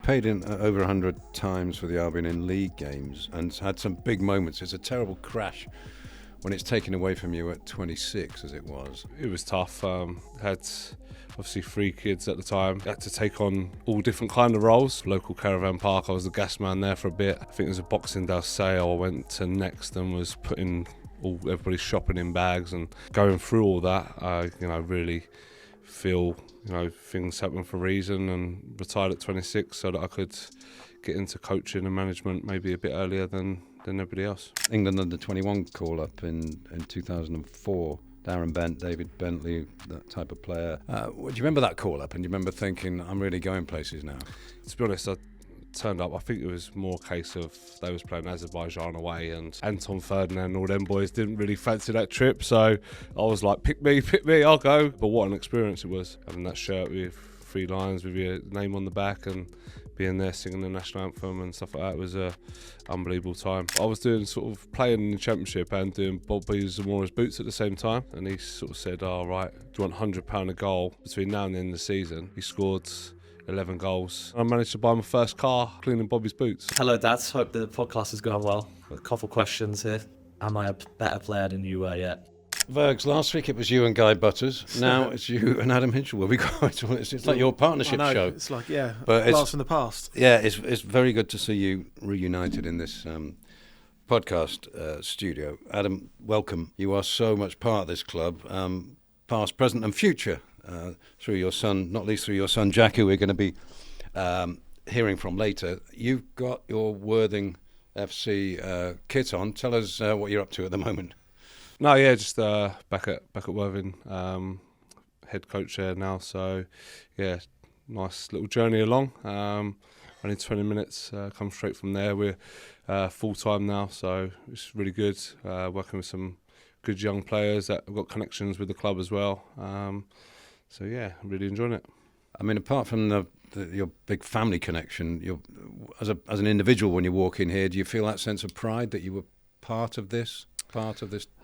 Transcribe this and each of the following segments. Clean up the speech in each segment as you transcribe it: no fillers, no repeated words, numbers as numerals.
paid in over 100 times for the Albion in league games and had some big moments. It's a terrible crash when it's taken away from you at 26, as it was. It was tough. Had obviously 3 kids at the time. Had to take on all different kind of roles. Local caravan park, I was the gas man there for a bit. I think it was a Boxing Day sale. I went to Next and was putting everybody's shopping in bags and going through all that. I really feel things happen for a reason, and retired at 26 so that I could get into coaching and management maybe a bit earlier than everybody else. England under 21 call up in 2004. Darren Bent, David Bentley, that type of player. Do you remember that call up? And do you remember thinking, I'm really going places now? To be honest, I turned up. I think it was more a case of they was playing Azerbaijan away, and Anton Ferdinand and all them boys didn't really fancy that trip. So I was like, pick me, I'll go. But what an experience it was, having that shirt with 3 lions with your name on the back and being there singing the national anthem and stuff like that. It was a unbelievable time. I was doing sort of playing in the championship and doing Bobby Zamora's boots at the same time, and he sort of said, right, do you want £100 a goal between now and the end of the season? He scored 11 goals. I managed to buy my first car cleaning Bobby's boots. Hello, dads. Hope the podcast is going well. A couple of questions here. Am I a better player than you were yet? Virgs, last week it was you and Guy Butters. Now it's you and Adam Hinshelwood. It's like your partnership show. It's like, yeah, but blast from the past. Yeah, it's very good to see you reunited in this podcast studio. Adam, welcome. You are so much part of this club, past, present and future, through your son, not least through your son Jack, who we're going to be hearing from later. You've got your Worthing FC kit on. Tell us what you're up to at the moment. No, yeah, just back at Worthing, head coach there now. So, yeah, nice little journey along. Only 20 minutes, come straight from there. We're full time now, so it's really good. Working with some good young players that have got connections with the club as well. So yeah, I'm really enjoying it. I mean, apart from your big family connection, as an individual, when you walk in here, do you feel that sense of pride that you were part of this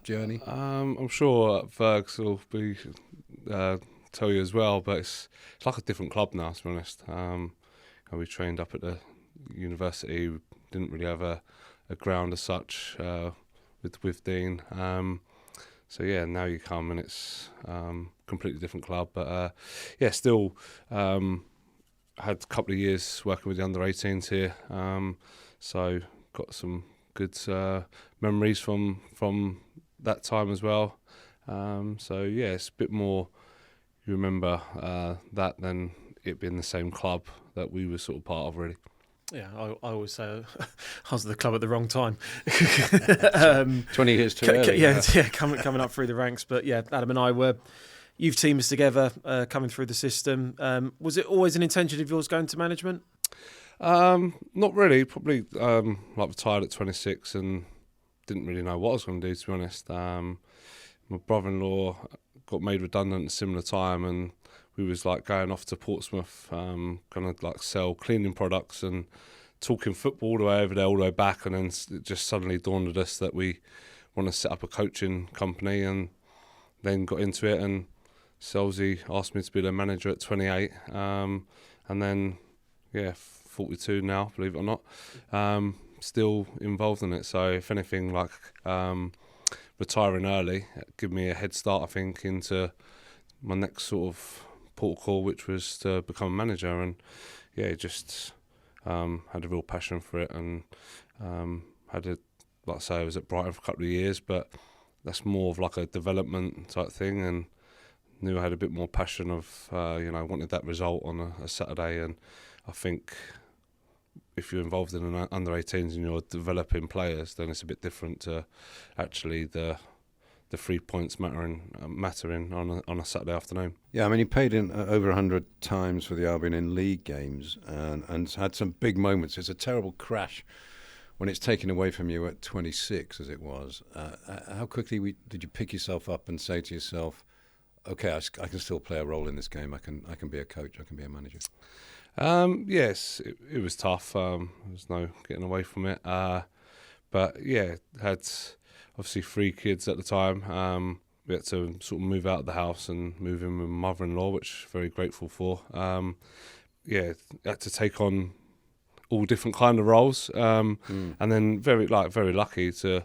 journey? I'm sure Virgs will be tell you as well, but it's like a different club now, to be honest. We trained up at the university. We didn't really have a ground as such with Dean. So yeah, now you come and it's completely different club. But yeah, still had a couple of years working with the under-18s here. So got some good memories from that time as well. So yeah, it's a bit more, you remember that than it being the same club that we were sort of part of, really. Yeah, I always say I was at the club at the wrong time. 20 years too early. Yeah, coming up through the ranks. But yeah, Adam and I were youth teams together, coming through the system. Was it always an intention of yours going to management? Not really. Probably retired at 26 and didn't really know what I was going to do, to be honest. My brother-in-law got made redundant at a similar time, and we was like going off to Portsmouth, going to like sell cleaning products and talking football all the way over there, all the way back, and then it just suddenly dawned on us that we want to set up a coaching company, and then got into it, and Selzy asked me to be their manager at 28, and then 42 now, believe it or not, still involved in it. So if anything, like retiring early give me a head start, I think, into my next sort of port call, which was to become a manager. And yeah, just had a real passion for it, and like I say, I was at Brighton for a couple of years, but that's more of like a development type thing, and knew I had a bit more passion of wanted that result on a Saturday. And I think if you're involved in an under-18s and you're developing players, then it's a bit different to actually the 3 points mattering on a Saturday afternoon. Yeah, I mean, he paid in over 100 times for the Albion in league games and had some big moments. It's a terrible crash when it's taken away from you at 26, as it was. How quickly did you pick yourself up and say to yourself, okay, I can still play a role in this game. I can be a coach. I can be a manager. Yes, it was tough. There's no getting away from it. But yeah, had obviously 3 kids at the time. We had to sort of move out of the house and move in with my mother-in-law, which I'm very grateful for. Had to take on all different kind of roles, and then very lucky to,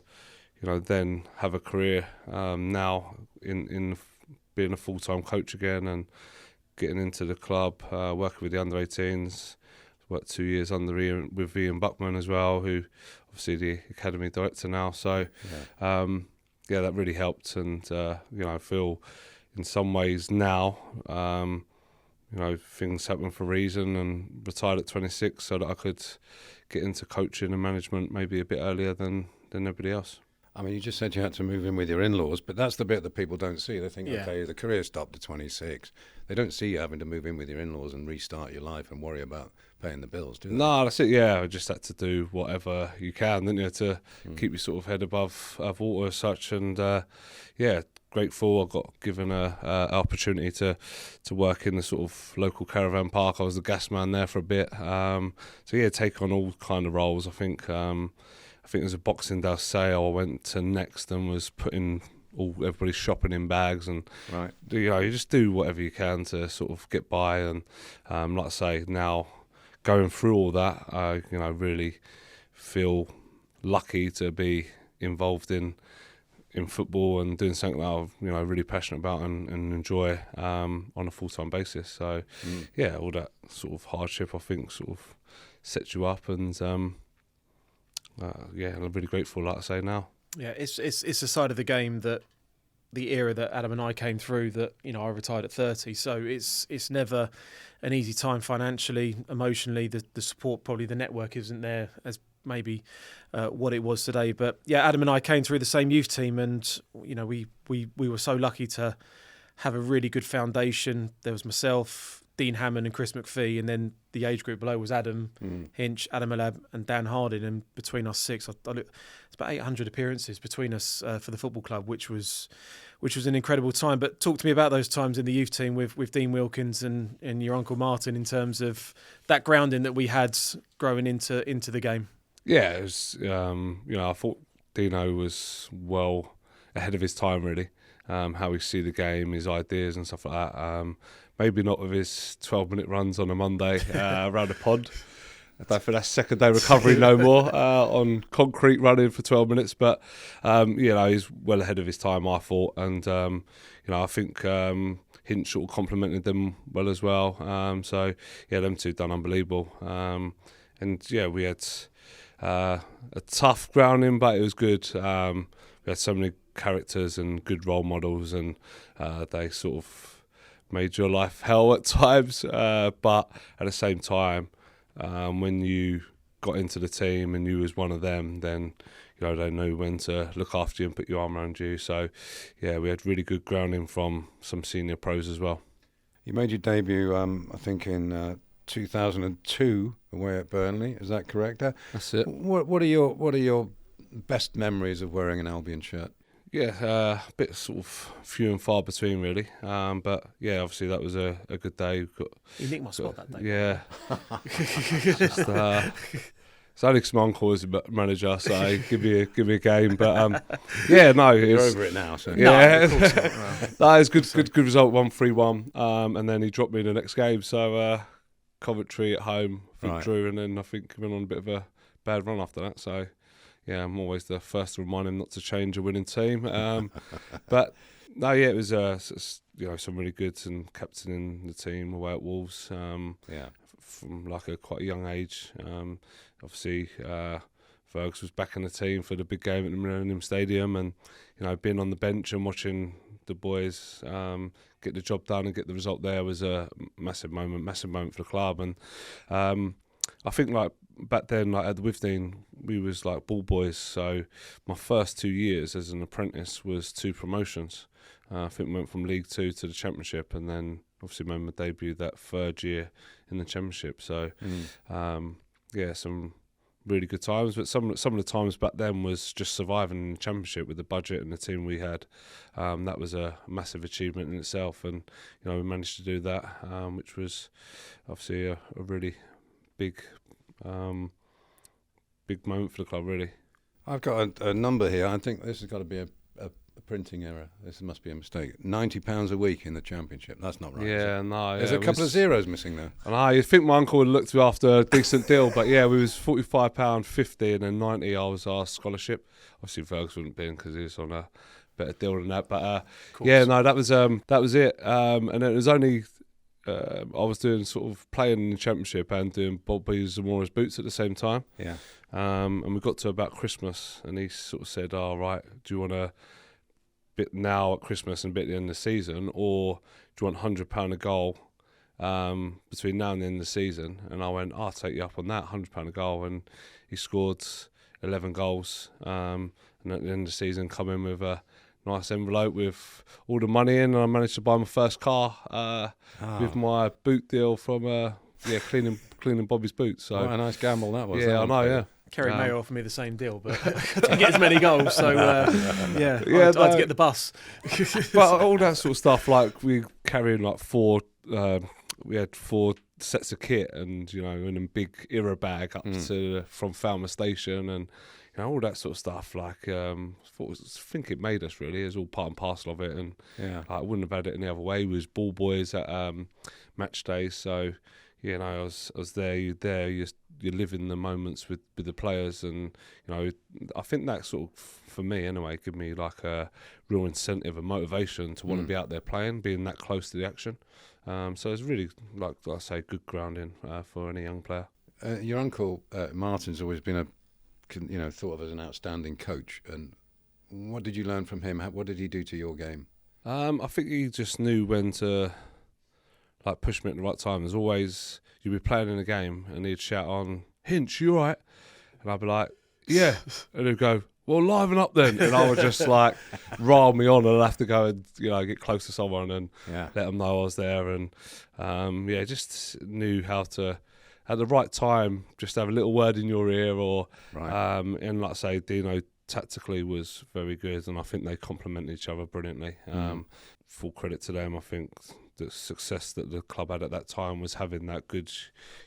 then have a career now in being a full-time coach again and getting into the club, working with the under-18s. Worked 2 years with Ian Buckman as well, who obviously the academy director now. So that really helped, and I feel in some ways now, things happen for a reason, and retired at 26 so that I could get into coaching and management maybe a bit earlier than everybody else. I mean, you just said you had to move in with your in-laws, but that's the bit that people don't see. They think, okay, the career stopped at 26. They don't see you having to move in with your in-laws and restart your life and worry about paying the bills, do they? No, that's it, yeah. I just had to do whatever you can, didn't you, to keep your sort of head above water as such. And, grateful I got given an opportunity to work in the sort of local caravan park. I was the gas man there for a bit. Take on all kind of roles. I think it was a Boxing Day sale I went to next and was putting everybody's shopping in bags, and right. You just do whatever you can to sort of get by. And like I say, now going through all that, I really feel lucky to be involved in football and doing something that I'm really passionate about and enjoy on a full-time basis. So all that sort of hardship I think sort of sets you up, and I'm really grateful, like I say now. Yeah, it's a side of the game that the era that Adam and I came through, that I retired at 30, so it's never an easy time financially, emotionally. The support, probably the network isn't there as maybe what it was today. But yeah, Adam and I came through the same youth team, and we were so lucky to have a really good foundation. There was myself, Dean Hammond and Chris McPhee, and then the age group below was Adam Hinch, Adam Alab and Dan Harding, and between us six, it's about 800 appearances between us for the football club, which was an incredible time. But talk to me about those times in the youth team with Dean Wilkins and your Uncle Martin, in terms of that grounding that we had growing into the game. Yeah, it was, I thought Dino was well ahead of his time, really. How he see the game, his ideas and stuff like that. Maybe not with his 12-minute runs on a Monday around the pond. I don't think that's second-day recovery no more on concrete running for 12 minutes. But, he's well ahead of his time, I thought. And, I think Hinch sort of complimented them well as well. Them two done unbelievable. We had a tough grounding, but it was good. We had so many characters and good role models, and they sort of made your life hell at times, but at the same time, when you got into the team and you was one of them, then they knew when to look after you and put your arm around you. So we had really good grounding from some senior pros as well. You made your debut I think in 2002 away at Burnley, is that correct? That's it. What are your best memories of wearing an Albion shirt? Yeah, a bit sort of few and far between, really. But obviously that was a good day. You nicked my spot that day. Yeah. It's only because my uncle was a manager, so give me a game. But you're over it now. So yeah, no, it's good result, 1-3-1. And then he dropped me in the next game. So Coventry at home, I think drew, and then I think went on a bit of a bad run after that. So. Yeah, I'm always the first to remind him not to change a winning team. But no, it was some really good, and captaining the team away at Wolves. From like a quite a young age. Obviously, Virgs was back in the team for the big game at the Millennium Stadium, and being on the bench and watching the boys get the job done and get the result there was a massive moment for the club. And I think back then, at the Withdean, we was like ball boys. So my first 2 years as an apprentice was 2 promotions. I think we went from League 2 to the Championship, and then obviously made my debut that third year in the Championship. So some really good times. But some of the times back then was just surviving in the Championship with the budget and the team we had. That was a massive achievement in itself, and we managed to do that, which was obviously a really big moment for the club, really. I've got a number here. I think this has got to be a a printing error. This must be a mistake. £90 a week in the Championship. That's not right. Yeah, no. There's a couple of zeros missing there. And I think my uncle would have looked after a decent deal, but yeah, we was £45.50 and then 90 I was our scholarship. Obviously, Virgs wouldn't have been because he was on a better deal than that. But yeah, no, that was it. And it was only I was doing sort of playing in the Championship and doing Bobby Zamora's boots at the same time. Yeah. And we got to about Christmas, and he sort of said, "Oh, right, do you want to bit now at Christmas and bit at the end of the season, or do you want £100 a goal between now and the end of the season?" And I went, "I'll take you up on that, £100 a goal." And he scored 11 goals, and at the end of the season, come in with a nice envelope with all the money in, and I managed to buy my first car with my boot deal from cleaning Bobby's boots. So what a nice gamble that was. Yeah, I know. Yeah. Kerry Mayer offered me the same deal, but I didn't get as many goals, so I had to get the bus. But all that sort of stuff, like we carrying like we had 4 sets of kit, and in a big Era bag up to from Falmouth Station, and all that sort of stuff. Like I think it made us really. It was all part and parcel of it, and I wouldn't have had it any other way. We was ball boys at match days, so I was there. You're there. You're living the moments with the players, and I think that sort of, for me anyway, give me like a real incentive and motivation to want to be out there playing, being that close to the action. So it's really, like I say, good grounding for any young player. Your uncle Martin's always been thought of as an outstanding coach. And what did you learn from him? What did he do to your game? I think he just knew when to push me at the right time. There's always, you'd be playing in a game and he'd shout on, "Hinch, you all right?" And I'd be like, "Yeah." And he'd go, "Well, liven up then." And I would just rile me on, and I'd have to go and get close to someone and let them know I was there. And just knew how to, at the right time, just have a little word in your ear, or and like I say, Dino tactically was very good, and I think they complement each other brilliantly. Full credit to them. I think the success that the club had at that time was having that good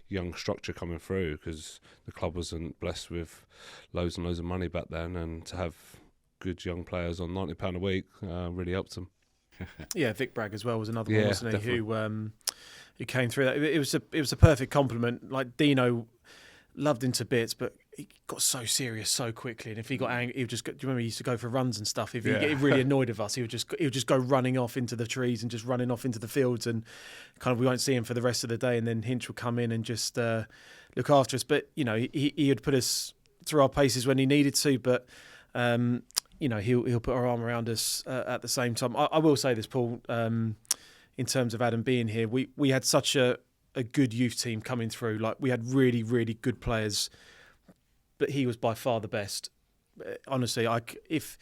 young structure coming through, because the club wasn't blessed with loads and loads of money back then, and to have good young players on £90 a week really helped them. Yeah, Vic Bragg as well was another one, wasn't he? Definitely. Who came through that. It was a perfect compliment. Like, Dino loved him to bits, but he got so serious so quickly, and if he got angry, he would just go, do you remember he used to go for runs and stuff? If he get really annoyed with us, he would just go running off into the trees and just running off into the fields, and kind of we won't see him for the rest of the day, and then Hinch would come in and just look after us. But he would put us through our paces when he needed to, but he'll put our arm around us at the same time. I will say this, Paul, in terms of Adam being here, we had such a good youth team coming through. Like, we had really, really good players, but he was by far the best. Honestly, if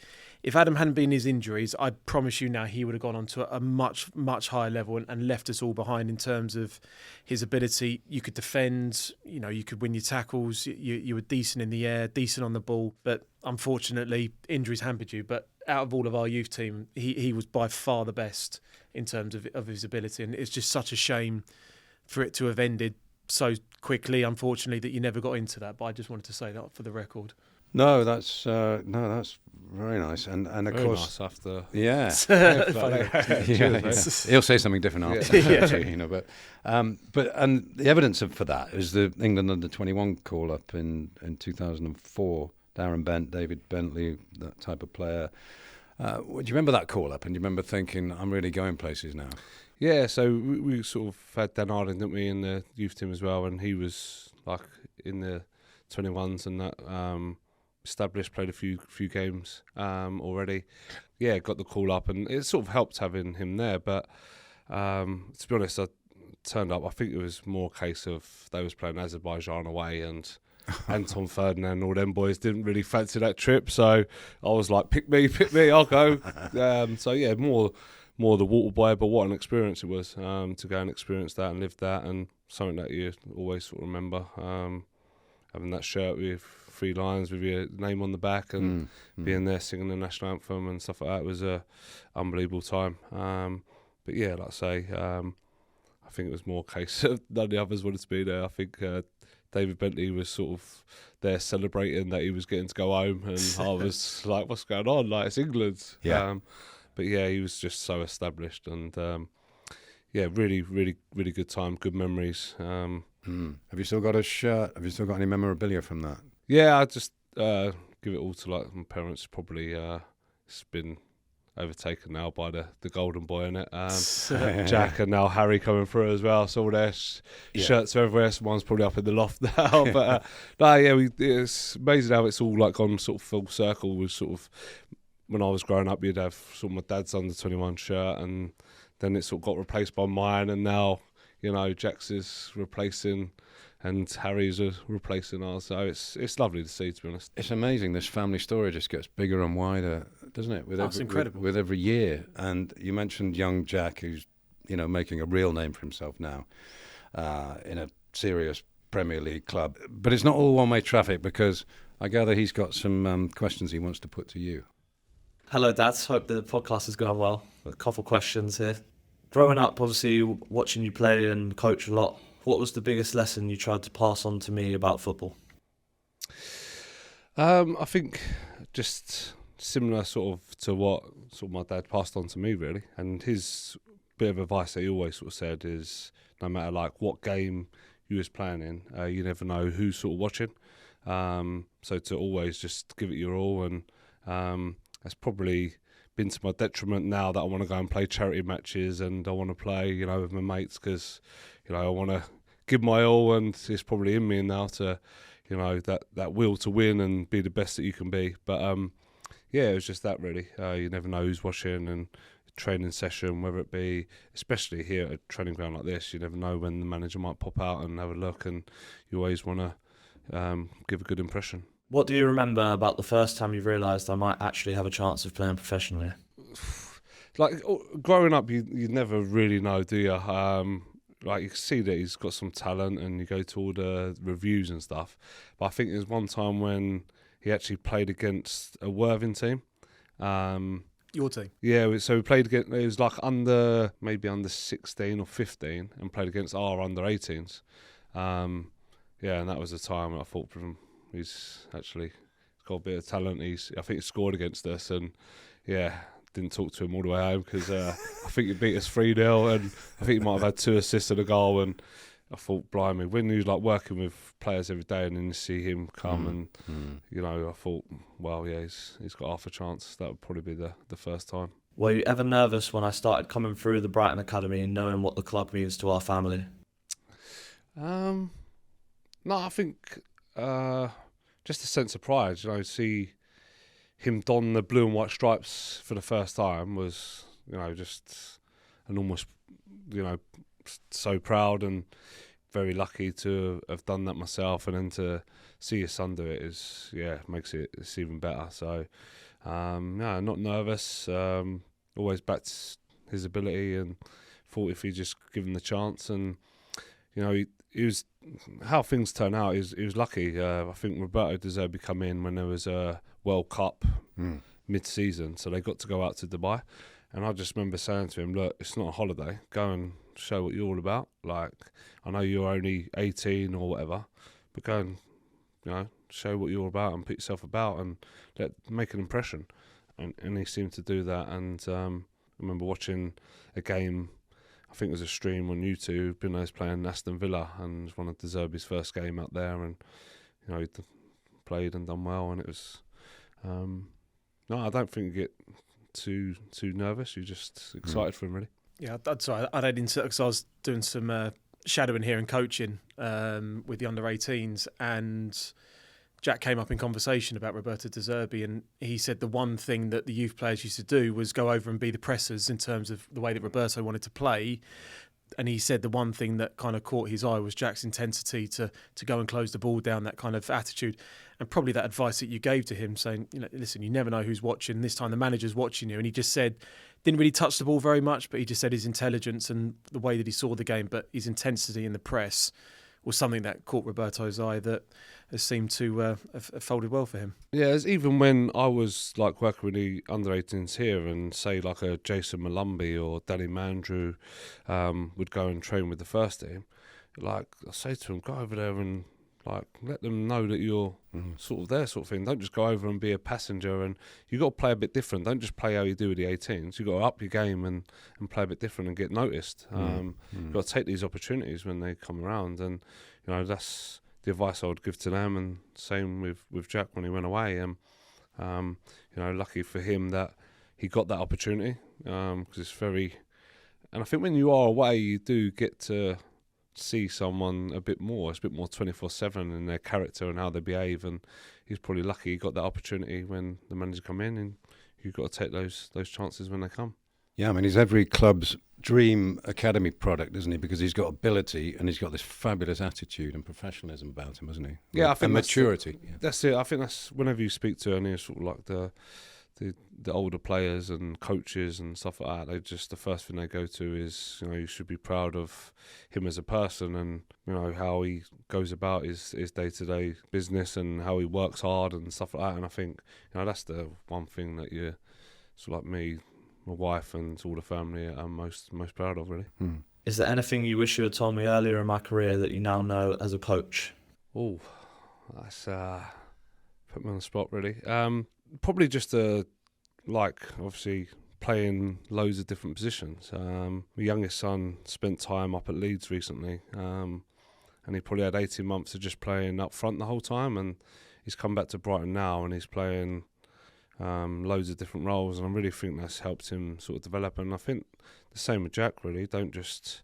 Adam hadn't been his injuries, I promise you now he would have gone on to a much, much higher level and left us all behind in terms of his ability. You could defend, you could win your tackles, you were decent in the air, decent on the ball, but unfortunately injuries hampered you. But out of all of our youth team, he was by far the best in terms of his ability, and it's just such a shame for it to have ended so quickly, unfortunately, that you never got into that. But I just wanted to say that for the record. No, that's very nice, and of Very course, nice after. yeah, Cheers, he'll say something different after. But the evidence for that is the England under-21 call up in 2004. Darren Bent, David Bentley, that type of player. Do you remember that call up? And do you remember thinking, I'm really going places now? Yeah, so we sort of had Dan Harding, didn't we, in the youth team as well, and he was in the 21s and that established, played a few games already. Yeah, got the call up, and it sort of helped having him there. But to be honest, I turned up. I think it was more a case of they was playing Azerbaijan away, and Anton Ferdinand and all them boys didn't really fancy that trip. So I was like, pick me, I'll go. So yeah, more the water boy, but what an experience it was to go and experience that and live that, and something that you always sort of remember. Having that shirt with 3 lines with your name on the back, and being there singing the national anthem and stuff like that was a unbelievable time. But yeah, like I say, I think it was more a case of none of the others wanted to be there. I think David Bentley was sort of there celebrating that he was getting to go home, and I was like, "What's going on? Like, it's England." Yeah. But yeah, he was just so established, and yeah, really, really, really good time, good memories. Have you still got a shirt? Have you still got any memorabilia from that? Yeah, I just give it all to like my parents. Probably it's been overtaken now by the golden boy in it. Jack and now Harry coming through as well. So all their shirts are everywhere. Someone's probably up in the loft now. But it's amazing how it's all like gone sort of full circle. With sort of when I was growing up, you'd have sort of my dad's under 21 shirt, and then it sort of got replaced by mine, and now Jack's is replacing. And Harry's replacing ours, so it's lovely to see, to be honest. It's amazing. This family story just gets bigger and wider, doesn't it? That's incredible. With every year. And you mentioned young Jack, who's making a real name for himself now in a serious Premier League club. But it's not all one-way traffic, because I gather he's got some questions he wants to put to you. Hello, dads. Hope the podcast is going well. A couple questions here. Growing up, obviously, watching you play and coach a lot. What was the biggest lesson you tried to pass on to me about football? I think just similar sort of to what sort of my dad passed on to me, really. And his bit of advice that he always sort of said is, no matter like what game you was playing in, you never know who's sort of watching. So to always just give it your all, and that's probably been to my detriment now that I want to go and play charity matches and I want to play, with my mates, because I want to give my all, and it's probably in me now to, that will to win and be the best that you can be. But yeah, it was just that really. You never know who's watching, and training session, whether it be, especially here at a training ground like this, you never know when the manager might pop out and have a look, and you always want to give a good impression. What do you remember about the first time you realised I might actually have a chance of playing professionally? Like growing up, you never really know, do you? Like you can see that he's got some talent, and you go to all the reviews and stuff. But I think there's one time when he actually played against a Worthing team. Your team? Yeah, so we played against, it was like maybe under 16 or 15, and played against our under 18s. Yeah, and that was the time I thought he's got a bit of talent. I think he scored against us, and yeah, didn't talk to him all the way home because I think he beat us 3-0, and I think he might have had 2 assists and a goal. And I thought, blimey, when you're like working with players every day and then you see him come, I thought, well, yeah, he's got half a chance. That would probably be the first time. Were you ever nervous when I started coming through the Brighton Academy and knowing what the club means to our family? No, I think just a sense of pride. See him don the blue and white stripes for the first time was, just an almost, so proud and very lucky to have done that myself, and then to see your son do it makes it's even better. So, no, not nervous. Always backed his ability, and thought if he just given the chance, and he was, how things turn out, he was lucky. I think Roberto De Zerbi come in when there was a World Cup mid-season, so they got to go out to Dubai, and I just remember saying to him, look, it's not a holiday, go and show what you're all about. Like, I know you're only 18 or whatever, but go and show what you're about and put yourself about and make an impression. And he seemed to do that. And I remember watching a game, I think it was a stream on YouTube, Bino's playing Aston Villa, and it was one of De Zerbi's first game out there, and he played and done well, and it was no, I don't think you get too nervous. You're just excited for him, really. Yeah, that's right. I did because I was doing some shadowing here and coaching with the under 18s, and Jack came up in conversation about Roberto De Zerbi, and he said the one thing that the youth players used to do was go over and be the pressers in terms of the way that Roberto wanted to play. And he said the one thing that kind of caught his eye was Jack's intensity to go and close the ball down, that kind of attitude. And probably that advice that you gave to him, saying, listen, you never know who's watching. This time the manager's watching you. And he just said, didn't really touch the ball very much, but he just said his intelligence and the way that he saw the game, but his intensity in the press was something that caught Roberto's eye that has seemed to have folded well for him. Yeah, even when I was like working with the under-18s here, and say like a Jason Malumbi or Danny Mandrew would go and train with the first team, like I say to him, go over there and Like, let them know that you're sort of there, sort of thing. Don't just go over and be a passenger. And you got to play a bit different. Don't just play how you do with the 18s. You got to up your game and play a bit different and get noticed. You've got to take these opportunities when they come around. And that's the advice I would give to them. And same with Jack when he went away. And lucky for him that he got that opportunity, because it's very. And I think when you are away, you do get to see someone a bit more. It's a bit more 24/7 in their character and how they behave, and he's probably lucky he got that opportunity when the manager come in, and you've got to take those chances when they come. Yeah, I mean, he's every club's dream academy product, isn't he? Because he's got ability and he's got this fabulous attitude and professionalism about him, hasn't he? Yeah, I think and maturity. That's it. I think that's whenever you speak to any sort of like the older players and coaches and stuff like that, the first thing they go to is, you should be proud of him as a person, and how he goes about his day-to-day business and how he works hard and stuff like that. And I think that's the one thing that you, sort of like me, my wife and all the family are most proud of, really. Is there anything you wish you had told me earlier in my career that you now know as a coach? Oh, that's put me on the spot, really. Probably just obviously playing loads of different positions. My youngest son spent time up at Leeds recently, and he probably had 18 months of just playing up front the whole time, and he's come back to Brighton now and he's playing loads of different roles, and I really think that's helped him sort of develop. And I think the same with Jack, really. Don't just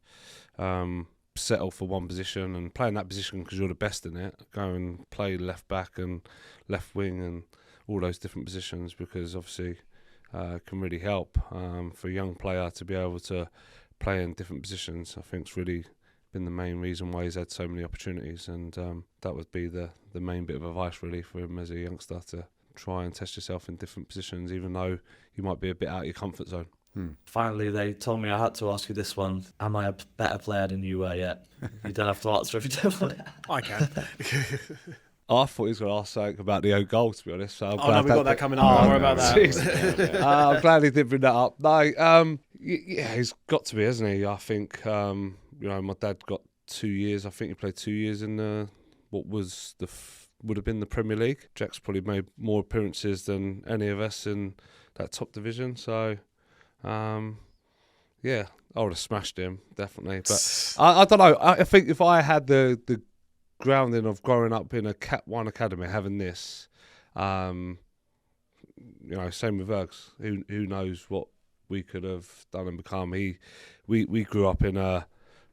settle for one position and play in that position because you're the best in it. Go and play left back and left wing and all those different positions, because obviously can really help for a young player to be able to play in different positions. I think it's really been the main reason why he's had so many opportunities, and that would be the main bit of advice really for him as a youngster, to try and test yourself in different positions, even though you might be a bit out of your comfort zone. Finally, they told me I had to ask you this one. Am I a better player than you were yet? You don't have to answer if you don't want to. I can. I thought he was going to ask something about the own goal, to be honest. So we've got that coming up. Don't worry about that. I'm glad he did bring that up. No, he's got to be, hasn't he? I think, my dad got 2 years. I think he played 2 years in what was would have been the Premier League. Jack's probably made more appearances than any of us in that top division. So, I would have smashed him, definitely. But I don't know. I think if I had the grounding of growing up in a Cat 1 academy, having this, same with Virgs. Who knows what we could have done and become. We grew up in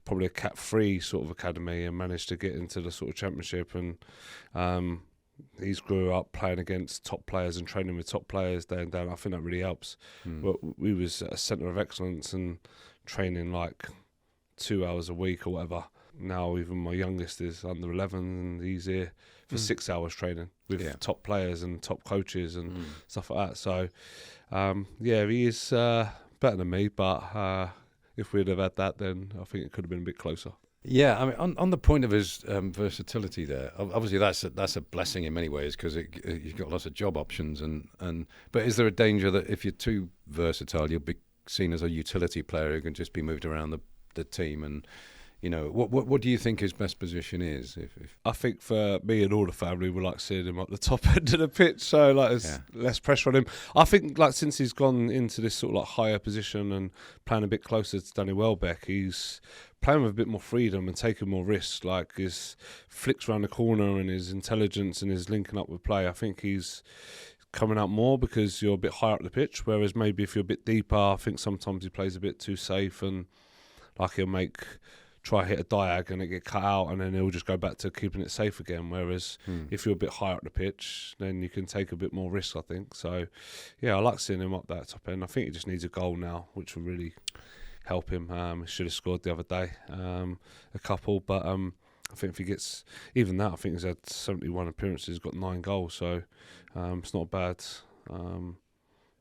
probably a Cat 3 sort of academy and managed to get into the sort of championship, and he's grew up playing against top players and training with top players day and day. I think that really helps. But we was a centre of excellence and training like 2 hours a week or whatever. Now even my youngest is under 11 and he's here for 6 hours training with top players and top coaches and stuff like that. So, he is better than me, but if we'd have had that, then I think it could have been a bit closer. Yeah, I mean, on the point of his versatility there, obviously that's a blessing in many ways, because you've got lots of job options. But is there a danger that if you're too versatile, you'll be seen as a utility player who can just be moved around the team? And what do you think his best position is? If I think for me and all the family, we like seeing him up the top end of the pitch, so there's less pressure on him. I think since he's gone into this sort of higher position and playing a bit closer to Danny Welbeck, he's playing with a bit more freedom and taking more risks. Like his flicks around the corner and his intelligence and his linking up with play, I think he's coming out more because you're a bit higher up the pitch. Whereas maybe if you're a bit deeper, I think sometimes he plays a bit too safe, and he'll try hit a diag and it get cut out, and then he'll just go back to keeping it safe again. Whereas if you're a bit higher up the pitch, then you can take a bit more risk, I think. So, I like seeing him up that top end. I think he just needs a goal now, which will really help him. He should have scored the other day, a couple, but I think if he gets even that, I think he's had 71 appearances, got 9 goals, so it's not a bad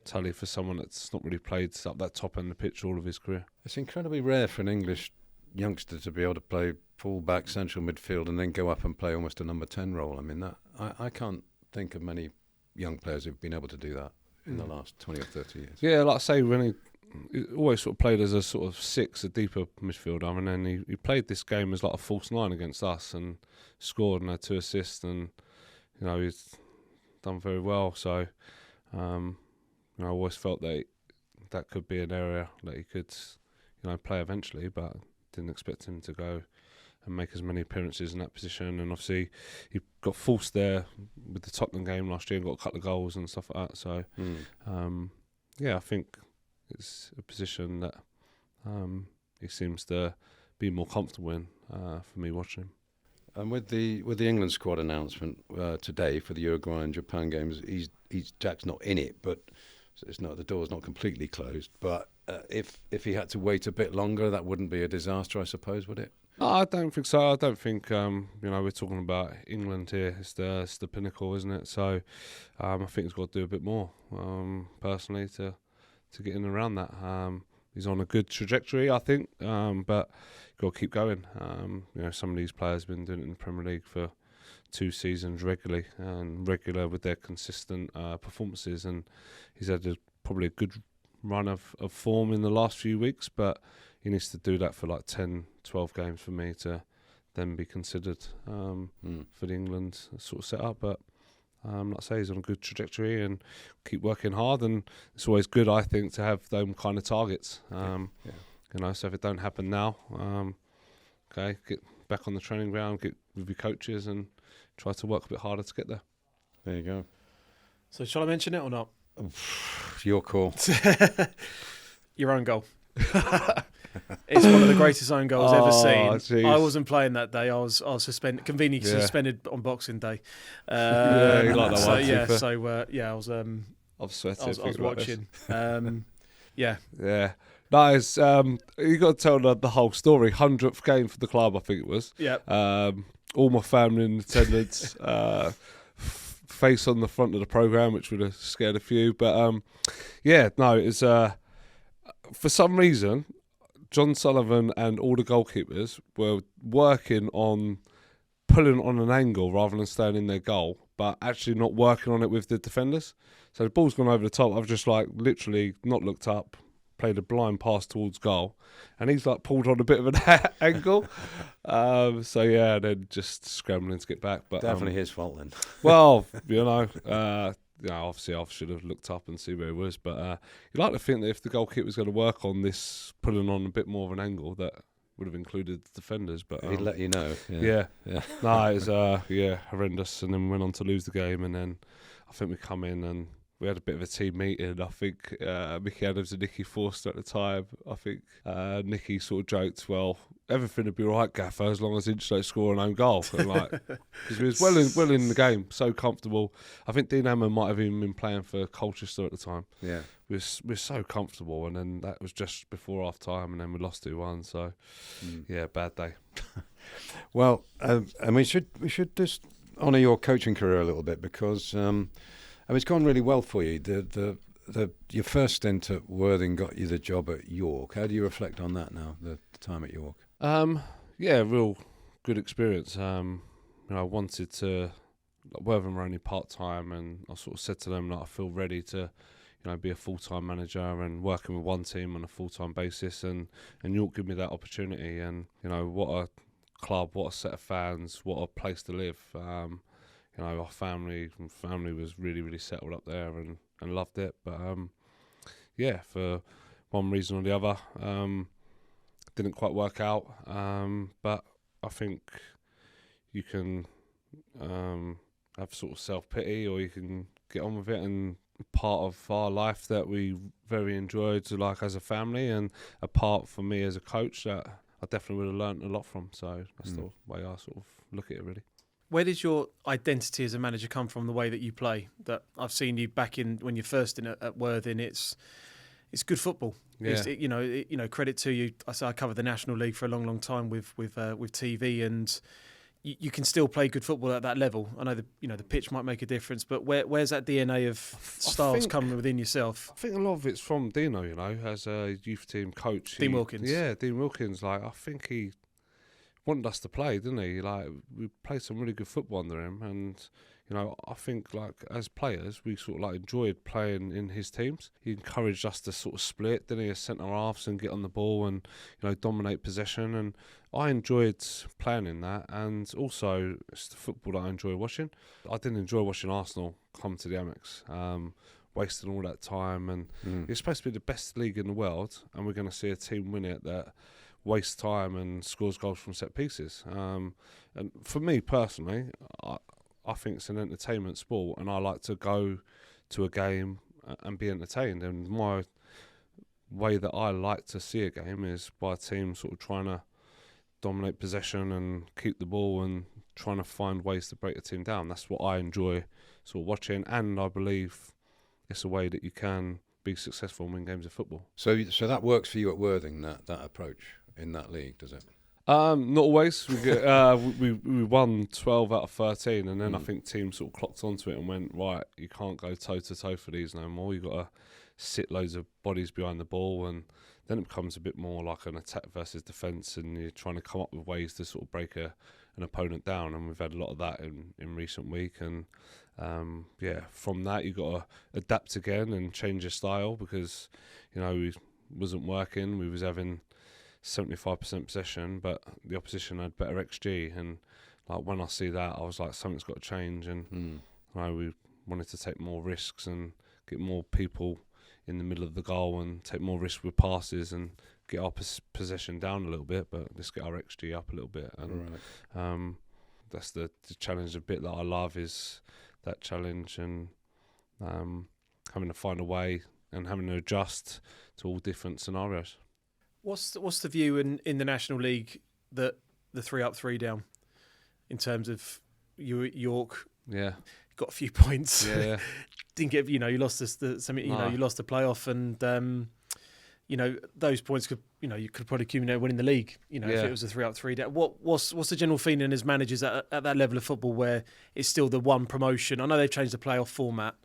tally for someone that's not really played up that top end of the pitch all of his career. It's incredibly rare for an English youngster to be able to play full back, central midfield, and then go up and play almost a number 10 role. I mean, that I can't think of many young players who've been able to do that in the last 20 or 30 years. Yeah, like I say, when he always sort of played as a sort of 6, a deeper midfielder, and then he played this game as like a false 9 against us and scored and had 2 assists, and he's done very well. So I always felt that could be an area that he could play eventually, but didn't expect him to go and make as many appearances in that position. And obviously he got forced there with the Tottenham game last year and got a couple of goals and stuff like that. So I think it's a position that he seems to be more comfortable in for me watching him. And with the England squad announcement today for the Uruguay and Japan games, Jack's not in it, but it's not, the door's not completely closed. But if he had to wait a bit longer, that wouldn't be a disaster, I suppose, would it? No, I don't think so. I don't think we're talking about England here. It's the pinnacle, isn't it? So I think he's got to do a bit more personally to get in and around that. He's on a good trajectory, I think, but got to keep going. Some of these players have been doing it in the Premier League for 2 seasons regularly and regular with their consistent performances, and he's had probably a good run of form in the last few weeks, but he needs to do that for like 10, 12 games for me to then be considered for the England sort of setup. But like I say, he's on a good trajectory and keep working hard, and it's always good, I think, to have them kind of targets. So if it don't happen now, get back on the training ground, get with your coaches and try to work a bit harder to get there. There you go. So shall I mention it or not? Your call. Your own goal. It's one of the greatest own goals ever seen. Geez. I wasn't playing that day. I was conveniently suspended on Boxing Day. You like that one? I was. I've sweated. I was watching. Yeah. Nice. You got to tell the whole story. 100th game for the club, I think it was. Yeah. All my family in attendance. Face on the front of the programme, which would have scared a few. But it's for some reason, John Sullivan and all the goalkeepers were working on pulling on an angle rather than staying in their goal, but actually not working on it with the defenders. So the ball's gone over the top. I've just literally not looked up, played a blind pass towards goal, and he's pulled on a bit of an angle. Then just scrambling to get back. But definitely his fault then. Well, obviously I should have looked up and see where he was. But you like to think that if the goalkeeper was going to work on this, pulling on a bit more of an angle, that would have included the defenders. But he'd let you know. Yeah. No, it was horrendous. And then we went on to lose the game. And then I think we come in and we had a bit of a team meeting. I think Mickey Adams and Nicky Forster at the time. I think Nicky sort of joked, well, everything would be all right, Gaffer, as long as Inch don't score an own goal. Because we was well in the game, so comfortable. I think Dean Hammond might have even been playing for Colchester at the time. Yeah, we're so comfortable, and then that was just before half time, and then we lost 2-1. So bad day. Well, we should just honour your coaching career a little bit, because it's gone really well for you. Your first stint at Worthing got you the job at York. How do you reflect on that now, the time at York? Real good experience. I wanted to. Worthing were only part time, and I sort of said to them that I feel ready to, be a full time manager and working with one team on a full time basis. And York gave me that opportunity. And what a club, what a set of fans, what a place to live. Our family was really, really settled up there and loved it. But for one reason or the other, didn't quite work out. But I think you can have sort of self-pity, or you can get on with it. And part of our life that we very enjoyed as a family, and a part for me as a coach that I definitely would have learnt a lot from. So that's the way I sort of look at it, really. Where did your identity as a manager come from, the way that you play? That I've seen you back in when you're first in at Worthing. It's good football. Yeah. Credit to you. I covered the National League for a long, long time with TV, and you can still play good football at that level. I know the pitch might make a difference, but where's that DNA of styles coming within yourself? I think a lot of it's from Dino, as a youth team coach. Dean Wilkins. Yeah, Dean Wilkins. I think he wanted us to play, didn't he? Like, we played some really good football under him, and I think, like, as players, we sort of like enjoyed playing in his teams. He encouraged us to sort of split, didn't he, as centre halves and get on the ball and dominate possession. And I enjoyed playing in that, and also it's the football that I enjoy watching. I didn't enjoy watching Arsenal come to the Amex, wasting all that time. And it's supposed to be the best league in the world, and we're going to see a team win it that wastes time and scores goals from set pieces. And for me personally, I think it's an entertainment sport, and I like to go to a game and be entertained. And my way that I like to see a game is by a team sort of trying to dominate possession and keep the ball and trying to find ways to break the team down. That's what I enjoy sort of watching, and I believe it's a way that you can be successful and win games of football. So that works for you at Worthing, that approach in that league, does it? Not always. We won 12 out of 13, and then I think teams sort of clocked onto it and went, right, you can't go toe-to-toe for these no more. You've got to sit loads of bodies behind the ball, and then it becomes a bit more like an attack versus defence, and you're trying to come up with ways to sort of break an opponent down, and we've had a lot of that in recent week. And from that you've got to adapt again and change your style, because we wasn't working. We was having 75% possession, but the opposition had better XG, and like when I see that, I was like, something's got to change. And we wanted to take more risks and get more people in the middle of the goal and take more risks with passes and get our possession down a little bit, but let's get our XG up a little bit. And that's the challenge. A bit that I love is that challenge, and having to find a way and having to adjust to all different scenarios. What's the view in the National League that the 3 up, 3 down, in terms of you at York? Yeah, got a few points. Yeah. Didn't get you lost you lost the playoff, and those points could you could probably accumulate winning the league. If it was a 3 up, 3 down. What's the general feeling as managers at that level of football where it's still the one promotion? I know they've changed the playoff format.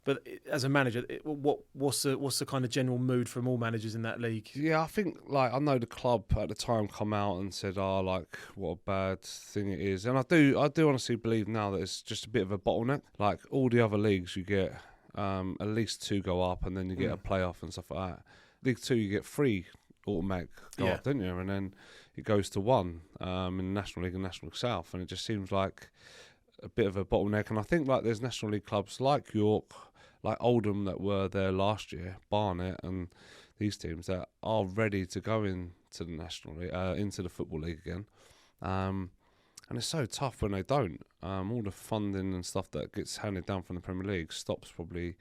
But as a manager, what's the kind of general mood from all managers in that league? Yeah, I think, like, I know the club at the time come out and said, like, what a bad thing it is. And I do honestly believe now that it's just a bit of a bottleneck. Like, all the other leagues, you get at least 2 go up, and then you get a playoff and stuff like that. League 2, you get 3 automatic go up, don't you? And then it goes to 1 in the National League and National League South. And it just seems like a bit of a bottleneck. And I think, like, there's National League clubs like York, like Oldham, that were there last year, Barnet, and these teams that are ready to go into the National League, into the Football League again. And it's so tough when they don't. All the funding and stuff that gets handed down from the Premier League stops probably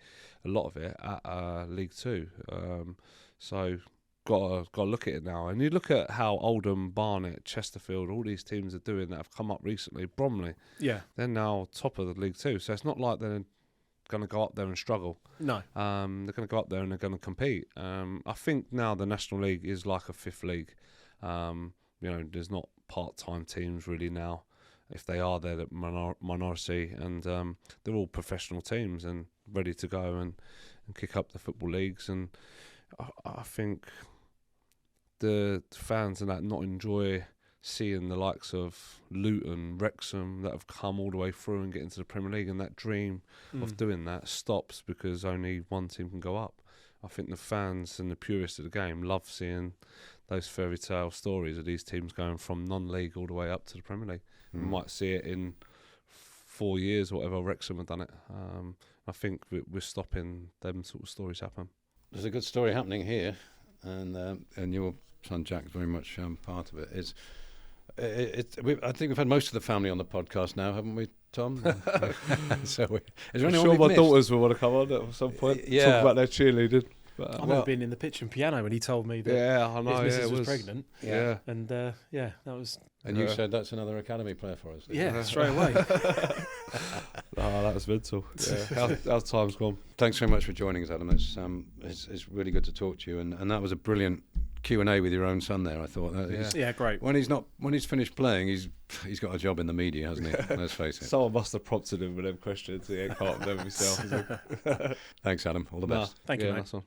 a lot of it at League 2. So got to look at it now. And you look at how Oldham, Barnet, Chesterfield, all these teams are doing that have come up recently. Bromley, they're now top of the League 2. So it's not like they're going to go up there and struggle. No. They're going to go up there and they're going to compete. I think now the National League is like a 5th league. There's not part-time teams really now. If they are, they're the minority, and they're all professional teams and ready to go and kick up the football leagues. And I think the fans and that not enjoy seeing the likes of Luton, Wrexham that have come all the way through and get into the Premier League, and that dream of doing that stops because only one team can go up. I think the fans and the purists of the game love seeing those fairy tale stories of these teams going from non-league all the way up to the Premier League. You might see it in 4 years or whatever. Wrexham have done it. I think we're stopping them sort of stories happen. There's a good story happening here, and your son Jack's very much part of it. I think we've had most of the family on the podcast now, haven't we, Tom? Is there I'm sure my daughters will want to come on at some point. Talk about their cheerleading. But, I remember being in the pitch and piano when he told me that his missus was pregnant. Yeah. And that was... And you said that's another academy player for us. Yeah, straight away. That was mental. Yeah. Our time's gone. Thanks very much for joining us, Adam. It's really good to talk to you. And that was a brilliant Q&A with your own son there, I thought. Great. When he's finished playing, he's got a job in the media, hasn't he? Let's face it. Someone must have prompted him with them questions. He can't know himself. Thanks, Adam. All the best. Thank you, mate. Nice one.